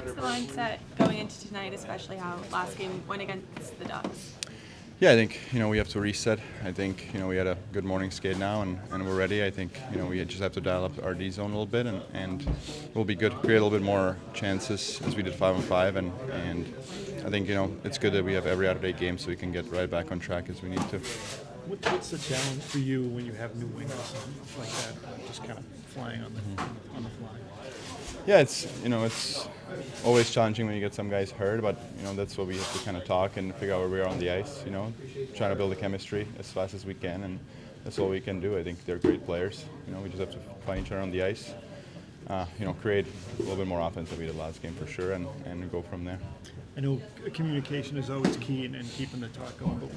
What's the mindset going into tonight, especially how last game went against the Ducks? Yeah, I think we have to reset. I think we had a good morning skate now, and we're ready. I think we just have to dial up our D zone a little bit, and we'll be good. Create a little bit more chances as we did 5-on-5, and I think it's good that we have every out-of-date game so we can get right back on track as we need to. What's the challenge for you when you have new wingers like that, just kind of flying on the fly? Yeah, it's always challenging when you get some guys hurt, but that's what we have to kind of talk and figure out where we are on the ice. Trying to build a chemistry as fast as we can, and that's all we can do. I think they're great players. We just have to find each other on the ice. Create a little bit more offense than we did last game for sure, and go from there. I know communication is always key in keeping the talk going, but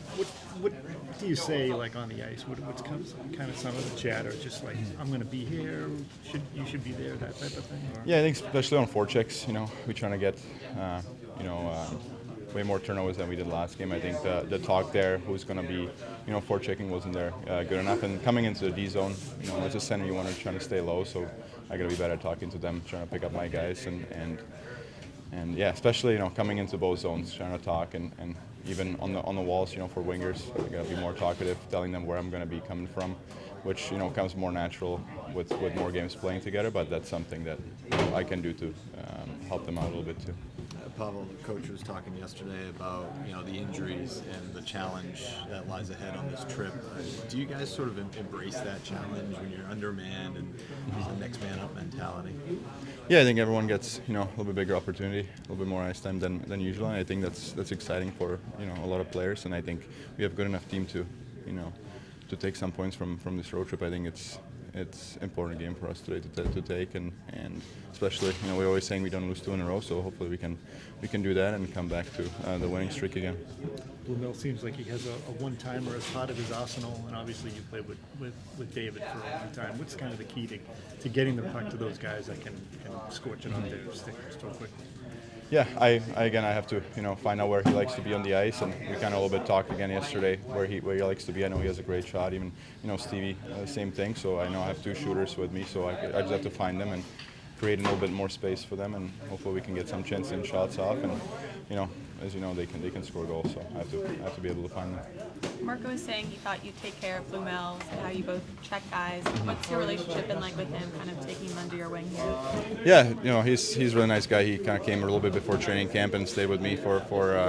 what do you say like on the ice? What's kind of some of the chatter? Just like I'm going to be here, you should be there, that type of thing. Or? Yeah, I think especially on forechecks, we're trying to get way more turnovers than we did last game. I think the talk there, who's going to be, forechecking wasn't there good enough. And coming into the D zone, as a center, you want to try to stay low. So I got to be better at talking to them, trying to pick up my guys, and yeah, especially coming into both zones, trying to talk and even on the walls, for wingers, I got to be more talkative, telling them where I'm going to be coming from, which comes more natural with more games playing together. But that's something that I can do to help them out a little bit too. Pavel, the coach, was talking yesterday about the injuries and the challenge that lies ahead on this trip. Do you guys sort of embrace that challenge when you're undermanned and the next man up mentality? Yeah, I think everyone gets a little bit bigger opportunity, a little bit more ice time than usual, and I think that's exciting for a lot of players. And I think we have a good enough team to to take some points from this road trip. I think it's important game for us today to take, and especially we're always saying we don't lose 2 in a row, so hopefully we can do that and come back to the winning streak again. Blue Mill seems like he has a one-timer as part of his arsenal, and obviously you played with David for a long time. What's kind of the key to getting the puck to those guys that can scorch it on their stick so quickly? Yeah, I have to find out where he likes to be on the ice, and we kind of a little bit talked again yesterday where he likes to be. I know he has a great shot. Even Stevie, same thing. So I know I have 2 shooters with me, so I just have to find them and create a little bit more space for them, and hopefully we can get some chance in shots off. And as they can score goals. So I have to be able to find them. Marco was saying he thought you'd take care of Blue Mills and how you both check guys. What's your relationship been like with him, kind of taking him under your wing here? Yeah, he's a really nice guy. He kind of came a little bit before training camp and stayed with me for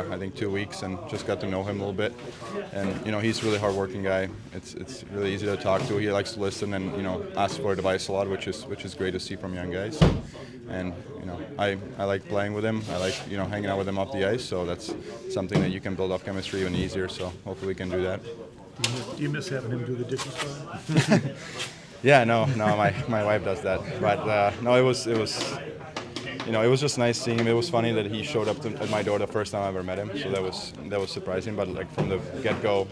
I think 2 weeks, and just got to know him a little bit. And he's a really hardworking guy. It's really easy to talk to. He likes to listen and ask for advice a lot, which is great to see from young guys. And I like playing with him. I like hanging out with him off the ice. So that's something that you can build off chemistry even easier. So hopefully we can do that. Do you miss having him do the dishes for you? Yeah, no, my wife does that. But no, it was just nice seeing him. It was funny that he showed up at my door the first time I ever met him. So that was surprising. But like from the get-go,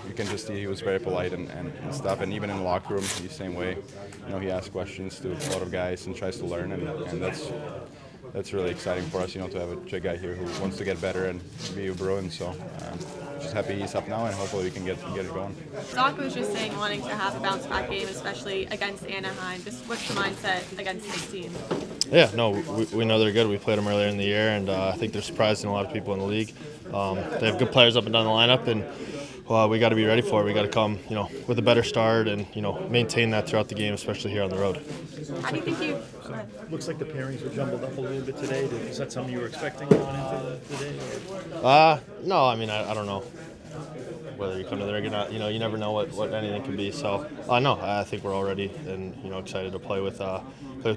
you can just see he was very polite and stuff. And even in the locker room, he's the same way. He asks questions to a lot of guys and tries to learn, and that's really exciting for us, to have a guy here who wants to get better and be a Bruin. So just happy he's up now, and hopefully we can get it going. Zacha was just saying wanting to have a bounce-back game, especially against Anaheim. Just what's the mindset against this team? Yeah, no, we know they're good. We played them earlier in the year, and I think they're surprising a lot of people in the league. They have good players up and down the lineup, and we got to be ready for it. We got to come, with a better start and maintain that throughout the game, especially here on the road. How do you think you? Looks like the pairings were jumbled up a little bit today. Is that something you were expecting going into today? No, I mean I don't know whether you come to the ring or not. You never know what anything can be. So no, I think we're all ready and excited to play with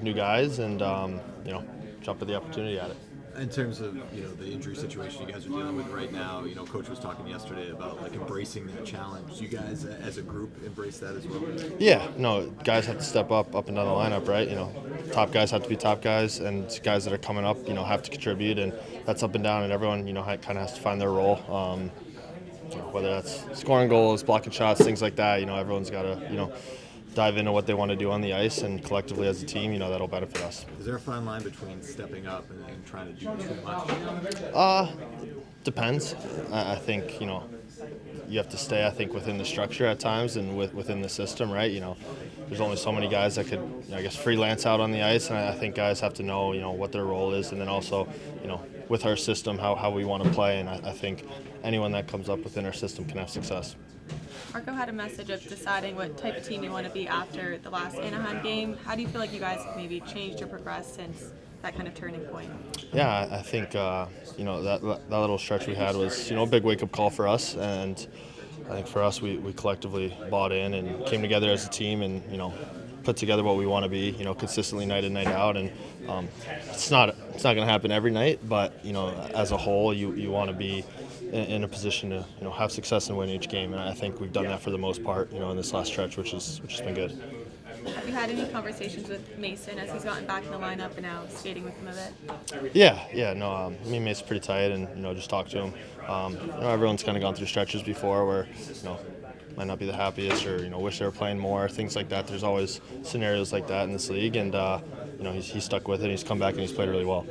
new guys and jump at the opportunity at it. In terms of the injury situation you guys are dealing with right now, Coach was talking yesterday about like embracing that challenge. Do you guys as a group embrace that as well? Yeah, no, guys have to step up and down the lineup, right? Top guys have to be top guys, and guys that are coming up, have to contribute, and that's up and down, and everyone, kind of has to find their role. Whether that's scoring goals, blocking shots, things like that. Everyone's got to, dive into what they want to do on the ice, and collectively as a team, that'll benefit us. Is there a fine line between stepping up and trying to do too much? Depends. I think, you have to stay, I think, within the structure at times and within the system, right? there's only so many guys that could, I guess, freelance out on the ice, and I think guys have to know, what their role is, and then also, with our system, how we want to play, and I think anyone that comes up within our system can have success. Marco had a message of deciding what type of team you want to be after the last Anaheim game. How do you feel like you guys have maybe changed or progressed since that kind of turning point? Yeah, I think that little stretch we had was a big wake-up call for us, and I think for us we collectively bought in and came together as a team and put together what we want to be consistently night in, night out, and it's not going to happen every night, but as a whole you want to be in a position to have success and win each game, and I think we've done that for the most part in this last stretch, which has been good. Have you had any conversations with Mason as he's gotten back in the lineup and now skating with him a bit? Yeah, no, me and Mason's pretty tight, and just talk to him. Everyone's kind of gone through stretches before where might not be the happiest or wish they were playing more, things like that. There's always scenarios like that in this league, and he's stuck with it. He's come back and he's played really well.